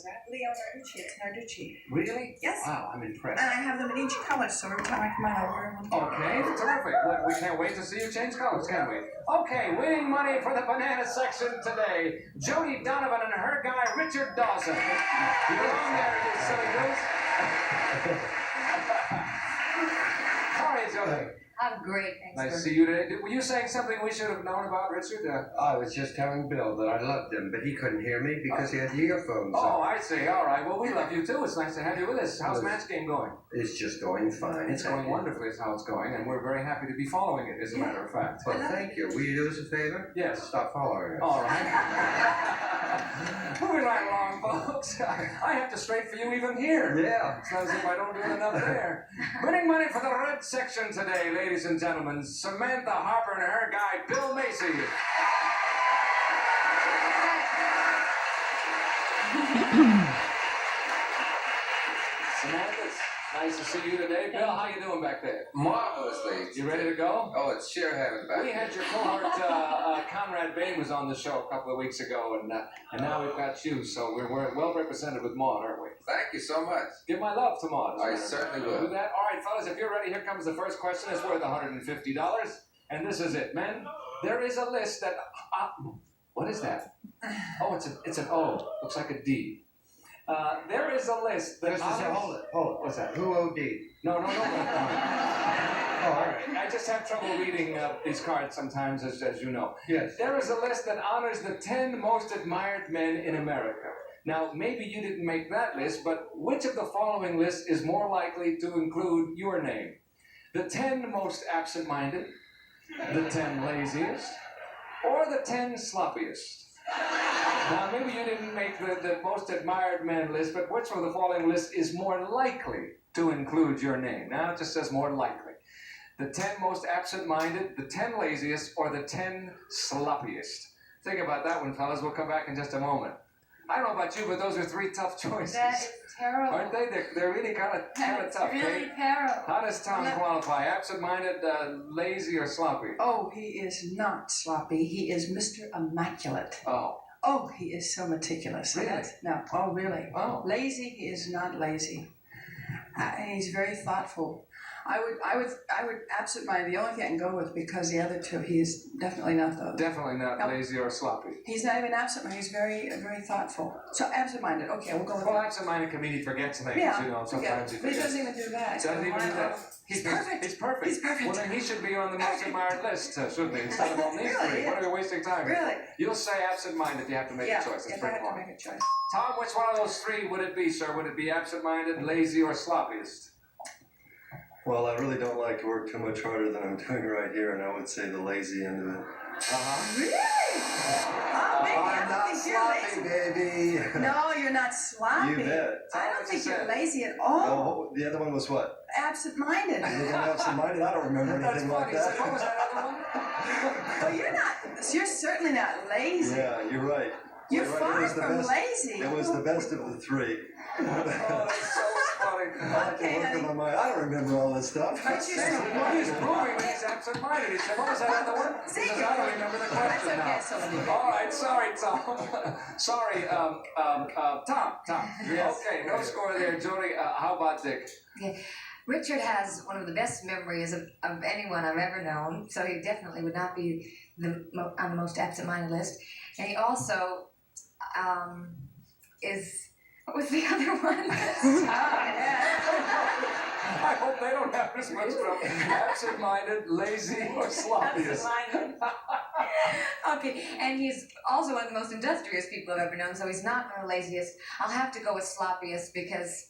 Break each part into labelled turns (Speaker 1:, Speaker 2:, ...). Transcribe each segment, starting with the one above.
Speaker 1: was that?
Speaker 2: Leo Narducci. It's Narducci.
Speaker 1: Really?
Speaker 2: Yes.
Speaker 1: Wow, I'm impressed.
Speaker 2: And I have them in each color, so every time I come on over,
Speaker 1: Okay, terrific. Well, we can't wait to see you change colors, can we? Okay, winning money for the banana section today. Jody Donovan and her guy, Richard Dawson. You belong there, you silly goose. How are you, Jody?
Speaker 3: I'm great, thanks.
Speaker 1: Nice to see you today. Were you saying something we should have known about, Richard?
Speaker 4: I was just telling Bill that I loved him, but he couldn't hear me because he had earphones
Speaker 1: Oh,
Speaker 4: on.
Speaker 1: I see. All right. Well, we love you too. It's nice to have you with us. How's match game going?
Speaker 4: It's just going fine.
Speaker 1: It's going wonderfully is how it's going, and we're very happy to be following it, as a matter of fact.
Speaker 4: Well, thank you. Will you do us a favor?
Speaker 1: Yes.
Speaker 4: Stop following us.
Speaker 1: All right. Moving right along, folks. I have to straight for you even here.
Speaker 4: Yeah.
Speaker 1: It's not as if I don't do enough there. Winning money for the red section today, ladies and gentlemen, Samantha Harper and her guy, Bill Macy. Samantha, it's nice to see you today. Bill, how you doing back there?
Speaker 5: Marvelously.
Speaker 1: You ready to go?
Speaker 5: Oh, it's sheer heaven back
Speaker 1: We
Speaker 5: there.
Speaker 1: had your cohort, Conrad Bain was on the show a couple of weeks ago, and now we've got you, so we're well represented with Maud, aren't we?
Speaker 5: Thank you so much.
Speaker 1: Give my love to Maud.
Speaker 5: I certainly
Speaker 1: Do
Speaker 5: will.
Speaker 1: that. All right, fellas, if you're ready, here comes the first question. It's worth $150, and this is it, men. There is a list that. What is that? Oh, it's an O. Looks like a D. There is a list that.
Speaker 4: Hold it.
Speaker 1: What's that?
Speaker 4: Who OD?
Speaker 1: No.
Speaker 4: Oh,
Speaker 1: All right. I just have trouble reading these cards sometimes, as you know.
Speaker 4: yes.
Speaker 1: There is a list that honors the 10 most admired men in America. Now, maybe you didn't make that list, but which of the following lists is more likely to include your name? The 10 most absent-minded, the 10 laziest, or the 10 sloppiest? Now, maybe you didn't make the most admired men list, but which of the following list is more likely to include your name? Now, it just says more likely. The 10 most absent-minded, the 10 laziest, or the 10 sloppiest? Think about that one, fellas. We'll come back in just a moment. I don't know about you, but those are three tough choices.
Speaker 3: That is terrible.
Speaker 1: Aren't they? They're really kind of
Speaker 3: That's
Speaker 1: tough.
Speaker 3: really
Speaker 1: Kate?
Speaker 3: terrible.
Speaker 1: How does Tom qualify? Absent-minded, lazy, or sloppy?
Speaker 2: Oh, he is not sloppy. He is Mr. Immaculate.
Speaker 1: Oh.
Speaker 2: Oh, he is so meticulous.
Speaker 1: Really?
Speaker 2: No. Oh, really?
Speaker 1: Oh.
Speaker 2: Lazy, he is not lazy. He's very thoughtful. I would absent-minded. The only thing I can go with, because the other two, he's definitely not those.
Speaker 1: Definitely not
Speaker 2: Nope.
Speaker 1: lazy or sloppy.
Speaker 2: He's not even absent-minded. He's very, very thoughtful. So absent-minded. Okay, we'll go with
Speaker 1: Well,
Speaker 2: that.
Speaker 1: absent-minded can mean he forgets things,
Speaker 2: Yeah,
Speaker 1: you know, sometimes he
Speaker 2: but he
Speaker 1: forgets.
Speaker 2: doesn't even do that.
Speaker 1: Doesn't even do that.
Speaker 2: He's perfect.
Speaker 1: He's perfect.
Speaker 2: He's perfect.
Speaker 1: Well, then he should be on the most admired list, shouldn't he? Instead of on these
Speaker 2: Really,
Speaker 1: three.
Speaker 2: yeah.
Speaker 1: What are we wasting time?
Speaker 2: Really?
Speaker 1: You'll say absent-minded if you have to make
Speaker 2: Yeah,
Speaker 1: a choice. That's
Speaker 2: if I
Speaker 1: pretty
Speaker 2: have to
Speaker 1: fine.
Speaker 2: make a choice.
Speaker 1: Tom, which one of those three would it be, sir? Would it be absent-minded, lazy, or sloppiest?
Speaker 6: Well, I really don't like to work too much harder than I'm doing right here, and I would say the lazy end of it.
Speaker 1: Uh-huh.
Speaker 2: Really? Oh, baby, I
Speaker 4: I'm
Speaker 2: don't
Speaker 4: not
Speaker 2: think you're
Speaker 4: sloppy,
Speaker 2: lazy.
Speaker 4: baby.
Speaker 2: No, you're not sloppy.
Speaker 6: You bet.
Speaker 2: I don't
Speaker 1: what
Speaker 2: think
Speaker 1: you
Speaker 2: you're
Speaker 1: said.
Speaker 2: lazy at all.
Speaker 6: Oh, the other one was what?
Speaker 2: Absent-minded.
Speaker 6: The other one absent-minded? I don't remember
Speaker 1: That's
Speaker 6: anything
Speaker 1: funny.
Speaker 6: like
Speaker 1: So what was
Speaker 6: that.
Speaker 1: that other one?
Speaker 2: Well, you're certainly not lazy.
Speaker 6: Yeah, you're right.
Speaker 2: You're
Speaker 6: right.
Speaker 2: far
Speaker 6: It was the
Speaker 2: from
Speaker 6: best.
Speaker 2: lazy.
Speaker 6: It was the best of the three.
Speaker 1: Oh, that's so funny.
Speaker 6: I
Speaker 2: Okay,
Speaker 6: can work
Speaker 2: honey.
Speaker 6: on my mind. I don't remember all this stuff.
Speaker 2: Aren't you so
Speaker 1: Well, he's proving that he's absent-minded. He said, what was that other one? He
Speaker 2: See?
Speaker 1: says, I don't remember the question
Speaker 2: That's okay,
Speaker 1: now.
Speaker 2: so
Speaker 1: All right, sorry, Tom. Sorry, Tom.
Speaker 2: Yes.
Speaker 1: Okay, no score there, Jody. How about Dick?
Speaker 3: Richard has one of the best memories of anyone I've ever known, so he definitely would not be on the most absent-minded list. And he also is. What was the other one?
Speaker 1: I hope they don't have as much trouble. Absent-minded, lazy, or sloppiest.
Speaker 3: Absent-minded. Okay, and he's also one of the most industrious people I've ever known, so he's not the laziest. I'll have to go with sloppiest because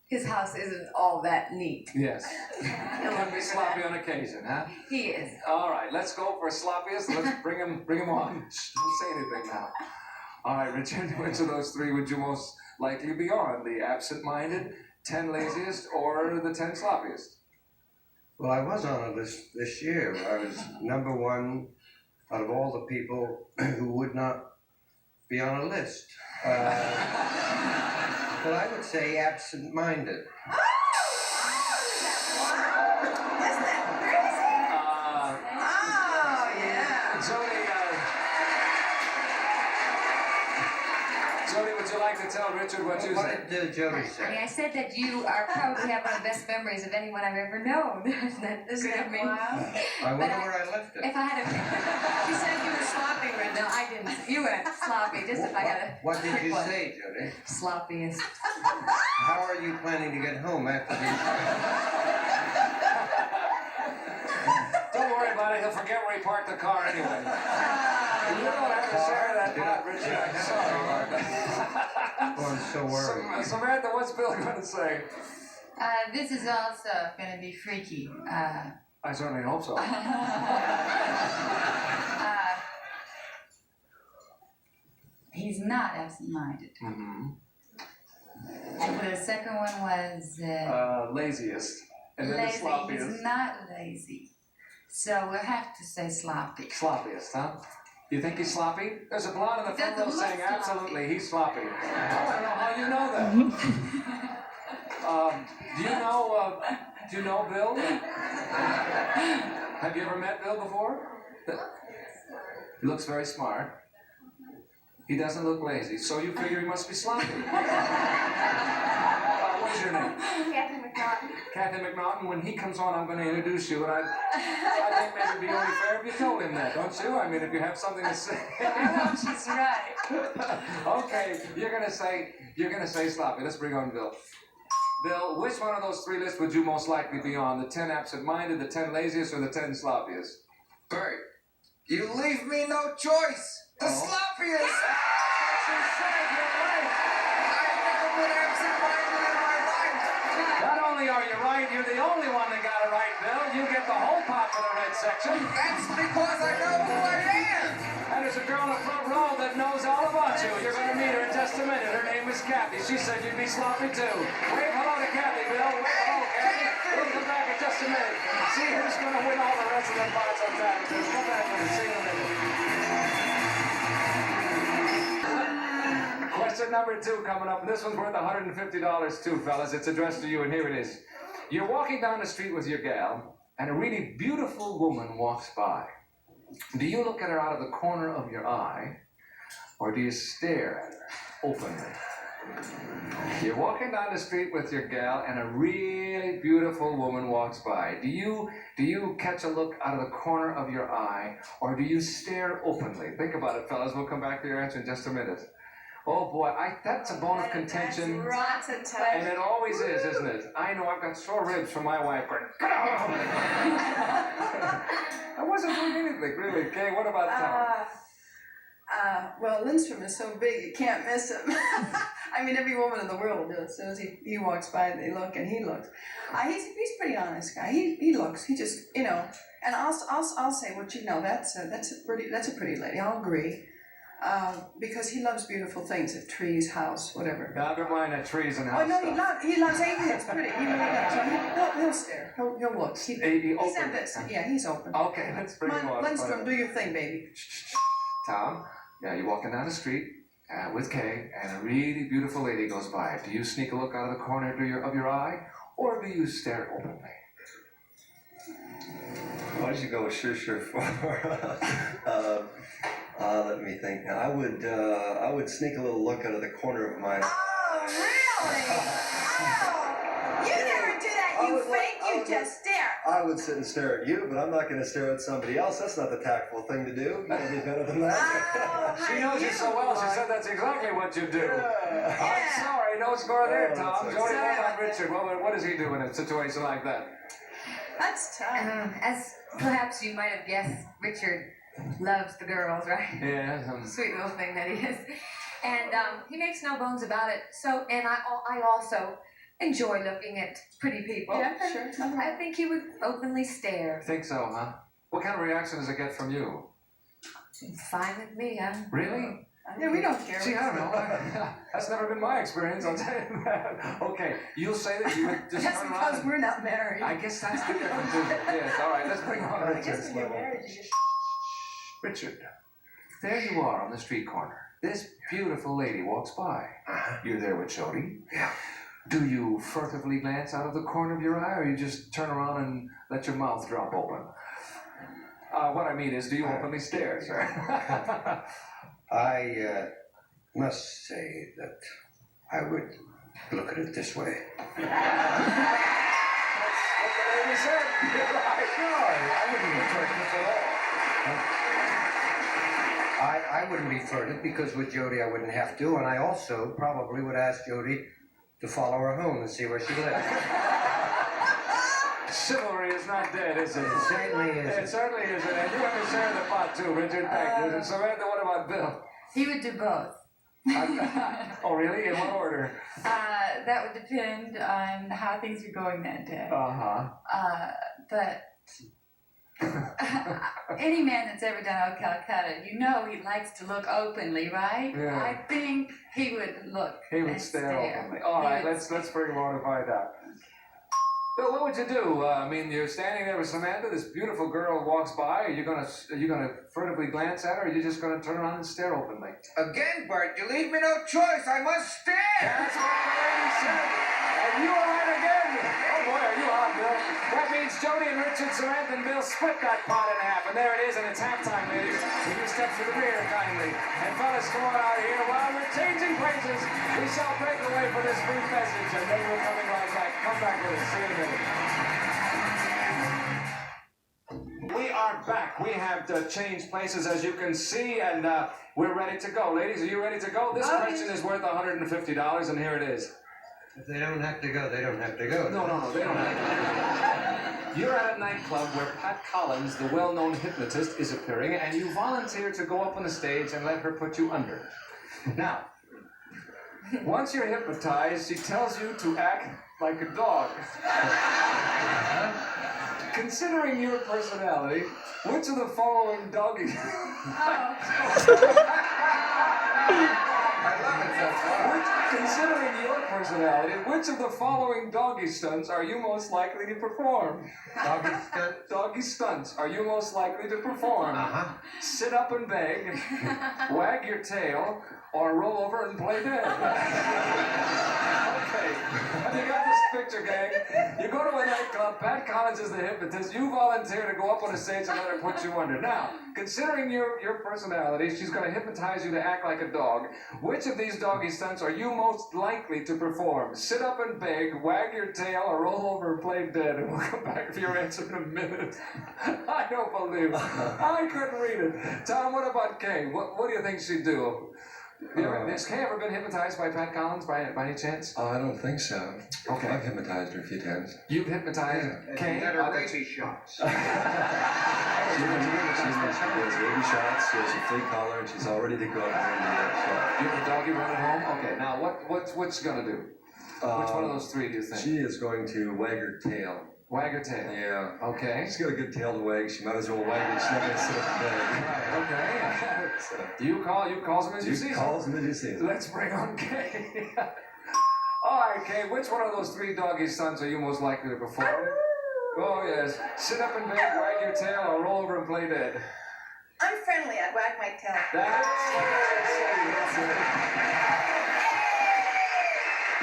Speaker 3: his house isn't all that neat.
Speaker 1: Yes. Can be sloppy on occasion, huh?
Speaker 3: He is.
Speaker 1: All right, let's go for sloppiest. Let's bring him on. Shh, don't say anything now. All right, Richard, which of those three would you most likely be on? The absent-minded, 10 laziest, or the 10 sloppiest?
Speaker 4: Well, I was on a list this year. I was number one out of all the people who would not be on a list. But I would say absent-minded.
Speaker 2: Isn't that crazy? Oh, yeah.
Speaker 1: Jody, would you like to tell tell Richard what you
Speaker 4: What
Speaker 1: said.
Speaker 4: did Jody
Speaker 3: Honey,
Speaker 4: say?
Speaker 3: I said that you are probably have one of the best memories of anyone I've ever known. Isn't that
Speaker 2: Isn't
Speaker 3: good
Speaker 2: that
Speaker 3: of me?
Speaker 2: wild?
Speaker 4: I wonder
Speaker 3: But
Speaker 4: where I left it.
Speaker 3: If I had a...
Speaker 2: She said you were sloppy right
Speaker 3: No,
Speaker 2: now.
Speaker 3: I didn't. You went sloppy, just if I got a
Speaker 4: What did you
Speaker 3: What?
Speaker 4: say, Jody?
Speaker 3: sloppiest.
Speaker 4: How are you planning to get home after these?
Speaker 1: Don't worry about it. He'll forget where he parked the car anyway. You don't have to share that part, Richard. I'm sorry.
Speaker 4: Oh, I'm so worried.
Speaker 1: Samantha, what's Bill going to say?
Speaker 7: This is also gonna be freaky.
Speaker 1: I certainly hope so.
Speaker 7: He's not absent-minded.
Speaker 1: Mm-hmm.
Speaker 7: The second one was
Speaker 1: Laziest. And then the
Speaker 7: lazy.
Speaker 1: sloppiest.
Speaker 7: He's not lazy. So we'll have to say sloppy.
Speaker 1: Sloppiest, huh? You think he's sloppy? There's a blonde in the front row
Speaker 7: Doesn't look
Speaker 1: saying
Speaker 7: sloppy.
Speaker 1: absolutely he's sloppy. I don't know how you know that. Do you know Bill? Have you ever met Bill before? He looks very smart. He doesn't look lazy, so you figure he must be sloppy. What's your name?
Speaker 3: Kathy McNaughton.
Speaker 1: Kathy McNaughton. When he comes on, I'm going to introduce you, and I think maybe it'd be only fair if you told him that, don't you? I mean, if you have something to say.
Speaker 7: Oh, she's right.
Speaker 1: Okay, you're gonna say sloppy. Let's bring on Bill. Bill, which one of those three lists would you most likely be on? The 10 absent-minded, the 10 laziest, or the 10 sloppiest?
Speaker 5: Bert, you leave me no choice. The
Speaker 1: Oh.
Speaker 5: sloppiest.
Speaker 1: She said you're right.
Speaker 5: I've never been absent-minded in my life.
Speaker 1: Not only are you right, you're the only one that got it right, Bill. You get the whole pot for the red section.
Speaker 5: That's because I know who I am.
Speaker 1: And there's a girl in the front row that knows all about you. You're going to meet her in just a minute. Her name is Kathy. She said you'd be sloppy too. Wave hello to Kathy, Bill. Wave hello, Kathy. We'll come back in just a minute. See who's going to win all the rest of the pots on Saturdays. Come back with us. See you in a minute. Question number 2 coming up. This one's worth $150 too, fellas. It's addressed to you, and here it is. You're walking down the street with your gal, and a really beautiful woman walks by. Do you look at her out of the corner of your eye, or do you stare at her openly? You're walking down the street with your gal, and a really beautiful woman walks by. Do you catch a look out of the corner of your eye, or do you stare openly? Think about it, fellas. We'll come back to your answer in just a minute. Oh boy, that's a bone of contention.
Speaker 2: Rotten
Speaker 1: And
Speaker 2: touch.
Speaker 1: it always is, isn't it? I know I've got sore ribs from my wife going, "Get out!" I wasn't doing anything, really. Kay, what about Tom?
Speaker 2: Well, Lindstrom is so big you can't miss him. I mean, every woman in the world will do it. As soon as he walks by, they look, and he looks. He's a pretty honest guy. He looks. He just, you know. And I'll say, well, you know, that's a pretty lady. I'll agree. Because he loves beautiful things, trees, house, whatever.
Speaker 1: Never mind that trees and
Speaker 2: Oh
Speaker 1: house
Speaker 2: no,
Speaker 1: stuff.
Speaker 2: he loves anything that's pretty. He really does. So he'll stare. He'll look.
Speaker 1: He
Speaker 2: He's
Speaker 1: opened
Speaker 2: ambitious.
Speaker 1: it.
Speaker 2: Yeah, he's open.
Speaker 1: Okay, let's bring him
Speaker 2: Come on,
Speaker 1: on.
Speaker 2: Lindstrom, do your thing, baby.
Speaker 1: Tom, yeah, you're walking down the street with Kay, and a really beautiful lady goes by. Do you sneak a look out of the corner of your eye, or do you stare openly?
Speaker 6: Why don't you go with sure for? Let me think. Now, I would sneak a little look out of the corner of my.
Speaker 2: Oh, really? Oh, you never do that,
Speaker 6: I
Speaker 2: you
Speaker 6: would like-
Speaker 2: fake.
Speaker 6: I
Speaker 2: You
Speaker 6: would
Speaker 2: just stare.
Speaker 6: I would sit and stare at you, but I'm not going to stare at somebody else. That's not the tactful thing to do. You gotta be better than that.
Speaker 2: Oh,
Speaker 1: She knows you so well, she said that's exactly what you do.
Speaker 6: Yeah.
Speaker 1: I'm sorry, no score there,
Speaker 6: Oh,
Speaker 1: Tom.
Speaker 6: that's
Speaker 1: Jody,
Speaker 2: okay.
Speaker 1: what about Richard? What does he do in a situation like that?
Speaker 2: That's tough.
Speaker 3: As perhaps you might have guessed, Richard loves the girls, right?
Speaker 1: Yeah.
Speaker 3: Sweet little thing that he is. And he makes no bones about it. So, and I also enjoy looking at pretty people.
Speaker 2: Yeah, sure. Nothing
Speaker 3: I
Speaker 2: wrong.
Speaker 3: think he would openly stare.
Speaker 1: Think so, huh? What kind of reaction does it get from you?
Speaker 3: It's fine with me, huh?
Speaker 1: Really?
Speaker 2: Yeah, we don't care.
Speaker 1: See, I don't know. That's never been my experience, I'll tell you that. Okay, you'll say that you would just
Speaker 2: That's
Speaker 1: turn
Speaker 2: because
Speaker 1: around.
Speaker 2: we're not married.
Speaker 1: I guess that's the difference, isn't it? Yes, all right, let's bring on
Speaker 2: I guess
Speaker 1: Richard.
Speaker 2: when you're married, you just.
Speaker 1: Richard, there you are on the street corner. This beautiful lady walks by. You're there with Jody.
Speaker 4: Yeah.
Speaker 1: Do you furtively glance out of the corner of your eye, or you just turn around and let your mouth drop open? What I mean is, do you openly stare, sir?
Speaker 4: I must say that I would look at it this way.
Speaker 1: That's what the lady said. You're right.
Speaker 4: No, I wouldn't be flirtatious at all. I wouldn't be flirted because with Jody I wouldn't have to, and I also probably would ask Jody to follow her home and see where she lives.
Speaker 1: Chivalry is not dead, is it?
Speaker 4: It certainly
Speaker 1: It
Speaker 4: isn't.
Speaker 1: certainly isn't. And you have to share the pot too, Richard. Thank you. And Samantha, what about Bill?
Speaker 7: He would do both.
Speaker 1: Oh, really? In what order?
Speaker 7: That would depend on how things are going that day.
Speaker 1: Uh-huh.
Speaker 7: But any man that's ever done Old Calcutta, you know he likes to look openly, right?
Speaker 1: Yeah.
Speaker 7: I think he would look.
Speaker 1: He would
Speaker 7: and
Speaker 1: stare openly. All
Speaker 7: He
Speaker 1: right,
Speaker 7: would
Speaker 1: let's bring him on to find out. Bill, what would you do? I mean, you're standing there with Samantha. This beautiful girl walks by. Are you gonna furtively glance at her, or are you just gonna turn around and stare openly?
Speaker 5: Again, Bert, you leave me no choice. I must stare.
Speaker 1: That's what the lady said. And you are right again. Oh boy, are you hot, Bill? That means Jody and Richard, Samantha, and Bill split that pot in half, and there it is, and it's halftime, ladies. Will you step to the rear kindly? And fellas, come on out here. While we're changing places, we shall break away for this brief message, and then we're coming right back. Come back with us. See you in a minute. We are back. We have changed places, as you can see, and we're ready to go. Ladies, are you ready to go? This question is worth $150, and here it is.
Speaker 4: If they don't have to go, they don't have to go.
Speaker 1: No, they don't have to. You're at a nightclub where Pat Collins, the well-known hypnotist, is appearing, and you volunteer to go up on the stage and let her put you under. Now, once you're hypnotized, she tells you to act like a dog. Considering your personality, which of the following doggy... Considering your personality, which of the following doggy stunts are you most likely to perform?
Speaker 4: Doggy stunt?
Speaker 1: Doggy stunts are you most likely to perform?
Speaker 4: Uh-huh.
Speaker 1: Sit up and beg, wag your tail, or roll over and play dead. Okay, have you got this picture, gang? You go to a nightclub, Pat Collins is the hypnotist, you volunteer to go up on the stage and let her put you under. Now, considering your personality, she's going to hypnotize you to act like a dog. Which of these doggy stunts are you most likely to perform? Sit up and beg, wag your tail, or roll over and play dead? And we'll come back for your answer in a minute. I don't believe it. I couldn't read it. Tom, what about Kay? What do you think she'd do? Has Kay ever been hypnotized by Pat Collins by any chance?
Speaker 6: I don't think so.
Speaker 1: Okay.
Speaker 6: I've hypnotized her a few times.
Speaker 1: You've hypnotized Kay?
Speaker 5: Get her rabies shots.
Speaker 6: She does baby shots, she has a flea collar, and she's all ready to go up there and do that
Speaker 1: You have a doggy run at home? Okay, now what's she gonna do?
Speaker 6: shot.
Speaker 1: Which one of those three do you think?
Speaker 6: She is going to wag her tail.
Speaker 1: Wag her tail.
Speaker 6: Yeah.
Speaker 1: Okay.
Speaker 6: She's got a good tail to wag. She might as well wag it. She's not going to sit up in bed.
Speaker 1: Right, okay.
Speaker 6: So,
Speaker 1: You calls them as you see
Speaker 6: you calls them as you see them.
Speaker 1: Let's bring on Kay. All right, Kay, which one of those three doggy stunts are you most likely to perform? Oh, yes. Sit up in bed, wag your tail, or roll over and play dead.
Speaker 2: I'm friendly. I'd wag my tail.
Speaker 1: That's what I say.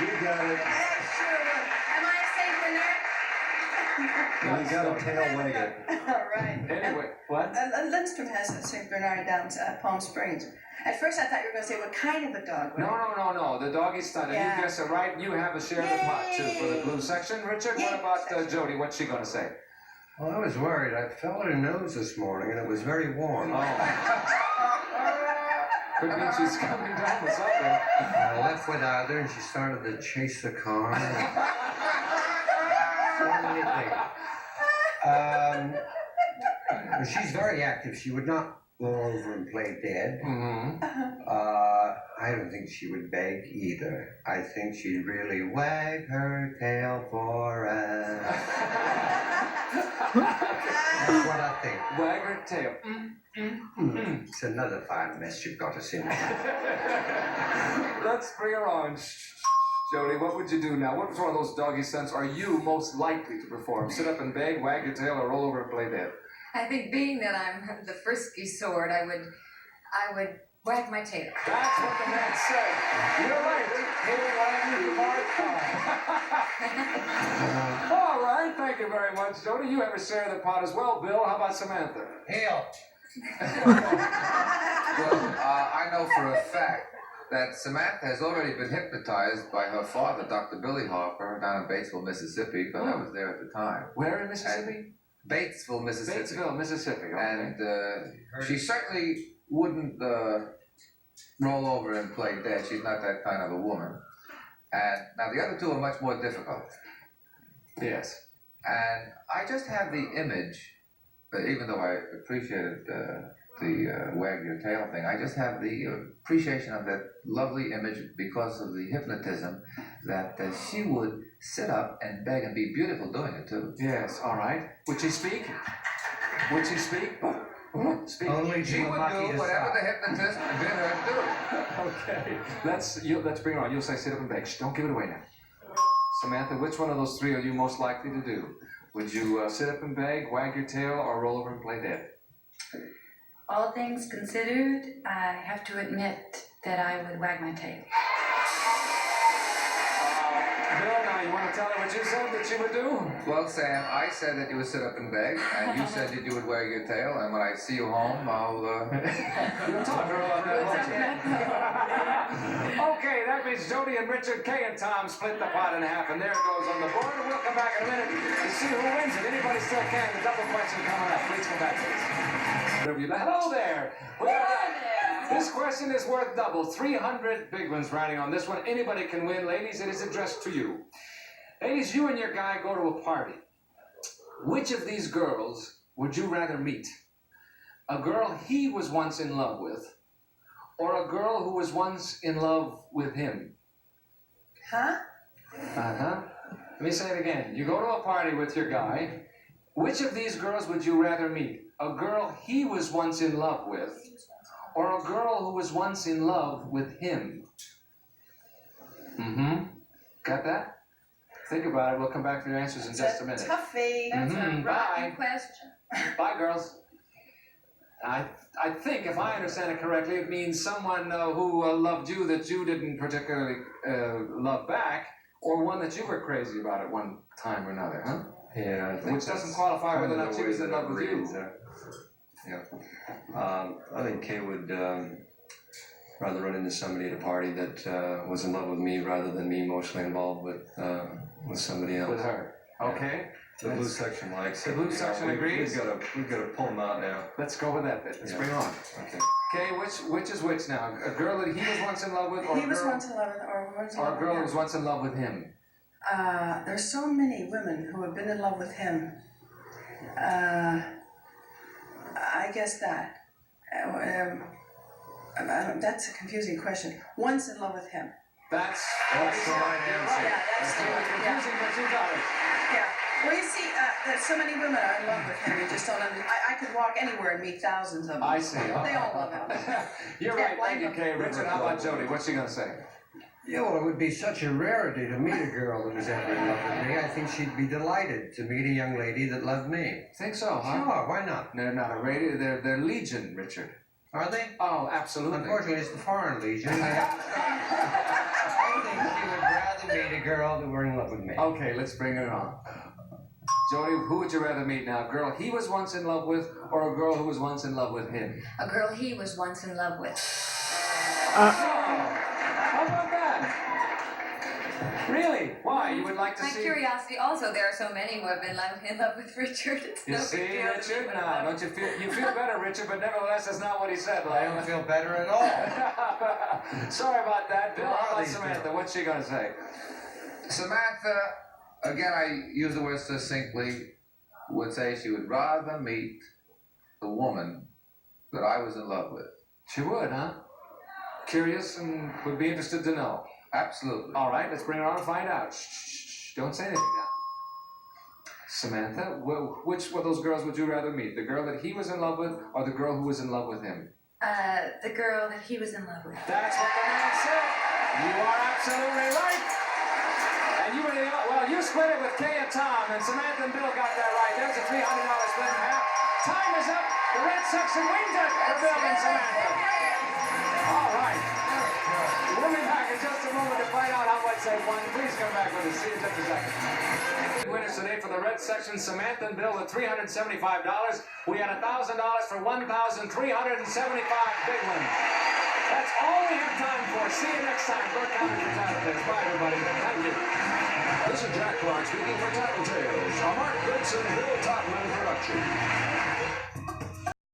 Speaker 6: You got it.
Speaker 2: I sure would. Am I a Saint Bernard?
Speaker 6: You got a tail wagging.
Speaker 2: All right.
Speaker 1: Anyway, what?
Speaker 2: Lindstrom has a Saint Bernard down at Palm Springs. At first, I thought you were going to say what kind of a dog.
Speaker 1: No. The doggy stunt. And
Speaker 2: Yeah.
Speaker 1: you guessed it right. You have a share of the pot, too, for the blue section. Richard, what
Speaker 2: Yay.
Speaker 1: about Jody? What's she going to say?
Speaker 4: Well, I was worried. I felt her nose this morning, and it was very warm.
Speaker 1: Oh. Could mean she's coming down with something.
Speaker 4: I left without her, and she started to chase the car. So many things. She's very active. She would not go over and play dead.
Speaker 1: Mm-hmm.
Speaker 4: I don't think she would beg either. I think she'd really wag her tail for us. That's what I think.
Speaker 1: Wag her tail.
Speaker 4: It's another fine mess you've got us in.
Speaker 1: Let's bring her on. Jody, what would you do now? What one of those doggy stunts are you most likely to perform? Sit up and beg, wag your tail, or roll over and play dead?
Speaker 3: I think being that I'm the frisky sort, I would wag my tail.
Speaker 1: That's what the man said. You're right. All right, thank you very much, Jody. You have a share of the pot as well. Bill, how about Samantha?
Speaker 4: Hail!
Speaker 5: Well, I know for a fact that Samantha has already been hypnotized by her father, Dr. Billy Harper, down in Batesville, Mississippi, because I was there at the time.
Speaker 1: Where in Mississippi?
Speaker 5: Batesville, Mississippi.
Speaker 1: Batesville, Mississippi. Okay.
Speaker 5: And she certainly wouldn't roll over and play dead. She's not that kind of a woman. And now the other two are much more difficult.
Speaker 1: Yes.
Speaker 5: And I just have the image, even though I appreciated the wag your tail thing, I just have the appreciation of that lovely image because of the hypnotism that she would sit up and beg and be beautiful doing it too.
Speaker 1: Yes, all right. Would she speak? Would she speak? Speak.
Speaker 4: Only
Speaker 5: She
Speaker 4: to
Speaker 5: would
Speaker 4: lucky
Speaker 5: do
Speaker 4: to
Speaker 5: whatever
Speaker 4: stop.
Speaker 5: the hypnotist bid her do.
Speaker 1: Okay. Let's bring her on. You'll say sit up and beg. Shh, don't give it away now. Samantha, which one of those three are you most likely to do? Would you sit up and beg, wag your tail, or roll over and play dead?
Speaker 7: All things considered, I have to admit that I would wag my tail.
Speaker 1: Bill, now you want to tell her what you said that you would do?
Speaker 5: Well, Sam, I said that you would sit up and beg, and you said that you would wag your tail, and when I see you home, I'll
Speaker 1: You'll talk to her about that, won't you? Okay, that means Jody and Richard, Kay and Tom split the pot in half, and there it goes on the board. And we'll come back in a minute to see who wins it. Anybody still can. The double question coming up. Please come back, please. Hello there. This question is worth double. 300 big ones riding on this one. Anybody can win. Ladies, it is addressed to you. Ladies, you and your guy go to a party. Which of these girls would you rather meet? A girl he was once in love with, or a girl who was once in love with him?
Speaker 2: Huh?
Speaker 1: Uh-huh. Let me say it again. You go to a party with your guy. Which of these girls would you rather meet? A girl he was once in love with, or a girl who was once in love with him? Mm-hmm. Got that? Think about it. We'll come back to your answers in just a minute.
Speaker 2: Toughie.
Speaker 7: That's
Speaker 1: Mhm,
Speaker 7: a
Speaker 1: bye.
Speaker 7: rotten question.
Speaker 1: Bye, girls. I think, if I understand it correctly, it means someone who loved you that you didn't particularly love back, or one that you were crazy about at one time or another, huh?
Speaker 6: Yeah, I think
Speaker 1: Which doesn't
Speaker 6: that's
Speaker 1: qualify
Speaker 6: kind
Speaker 1: whether or
Speaker 6: of
Speaker 1: not
Speaker 6: the
Speaker 1: she
Speaker 6: way
Speaker 1: was in
Speaker 6: that
Speaker 1: love
Speaker 6: it
Speaker 1: with you.
Speaker 6: reads there. Yeah. I think Kay would rather run into somebody at a party that was in love with me rather than me emotionally involved with somebody else.
Speaker 1: With her. Okay.
Speaker 6: The blue section likes
Speaker 1: The
Speaker 6: it.
Speaker 1: blue section agrees?
Speaker 6: We've got to pull them out now.
Speaker 1: Let's go with that then. Let's
Speaker 6: Yeah.
Speaker 1: bring her on.
Speaker 6: Okay.
Speaker 1: Okay, which is which now? A girl that he was once in love with, or
Speaker 2: He
Speaker 1: a
Speaker 2: was
Speaker 1: girl,
Speaker 2: once in love with, or once in
Speaker 1: or
Speaker 2: love
Speaker 1: a
Speaker 2: with
Speaker 1: girl who
Speaker 2: him.
Speaker 1: was once in love with him?
Speaker 2: There's so many women who have been in love with him. I guess that. That's a confusing question. Once in love with him.
Speaker 1: That's
Speaker 6: the right
Speaker 1: You're
Speaker 6: answer.
Speaker 2: Yeah, that's
Speaker 1: That's
Speaker 2: the
Speaker 1: really confusing, but you got it.
Speaker 2: Yeah. Well, you see, there's so many women are in love with him. You just don't understand. I could walk anywhere and meet thousands of them.
Speaker 1: I see.
Speaker 2: They all love him.
Speaker 1: You're
Speaker 2: Yeah,
Speaker 1: right. Thank you,
Speaker 2: blame
Speaker 1: Kay. Richard, how about Jody? What's she gonna say?
Speaker 4: Yeah, well, it would be such a rarity to meet a girl that was ever in love with me. I think she'd be delighted to meet a young lady that loved me.
Speaker 1: Think so, huh?
Speaker 4: Sure, why not?
Speaker 1: They're not a radio. They're legion, Richard.
Speaker 4: Are they?
Speaker 1: Oh, absolutely.
Speaker 4: Unfortunately, it's the Foreign Legion. I think she would rather meet a girl that were in love with me.
Speaker 1: Okay, let's bring her on. Jody, who would you rather meet now? A girl he was once in love with, or a girl who was once in love with him?
Speaker 3: A girl he was once in love with.
Speaker 1: How about that? Really? Why? You would like to
Speaker 3: My
Speaker 1: see?
Speaker 3: curiosity also, there are so many who have been in love with Richard. It's
Speaker 1: You
Speaker 3: no
Speaker 1: see,
Speaker 3: big deal to me
Speaker 1: Richard?
Speaker 3: what
Speaker 1: Now,
Speaker 3: about
Speaker 1: don't you feel better, Richard? But nevertheless, that's not what he said.
Speaker 4: I don't feel better at all.
Speaker 1: Sorry about that, Bill.
Speaker 4: Who are
Speaker 1: How about
Speaker 4: these
Speaker 1: Samantha?
Speaker 4: girls?
Speaker 1: What's she gonna say?
Speaker 5: Samantha, again, I use the word succinctly, would say she would rather meet the woman that I was in love with.
Speaker 1: She would, huh? Curious and would be interested to know.
Speaker 5: Absolutely.
Speaker 1: All right, let's bring her on and find out. Shh, shh, shh. Don't say anything now. Samantha, which of those girls would you rather meet? The girl that he was in love with, or the girl who was in love with him?
Speaker 7: The girl that he was in love with.
Speaker 1: That's what the man said. You are absolutely right. And you were you split it with Kay and Tom, and Samantha and Bill got that right. There's a $300 split in half. Time is up. The red section wins it for Bill and Samantha. All right. We'll be back in just a moment to find out how much they won. Please come back with us. See you in just a second. Winners today for the red section, Samantha and Bill with $375. We had $1,000 for 1,375 big ones. That's all we have time for. See you next time. Look out for Tattletales. Bye, everybody. Thank you.
Speaker 8: This is Jack Clark speaking for Tattletales. I'm Mark Goodson, Bill Todman for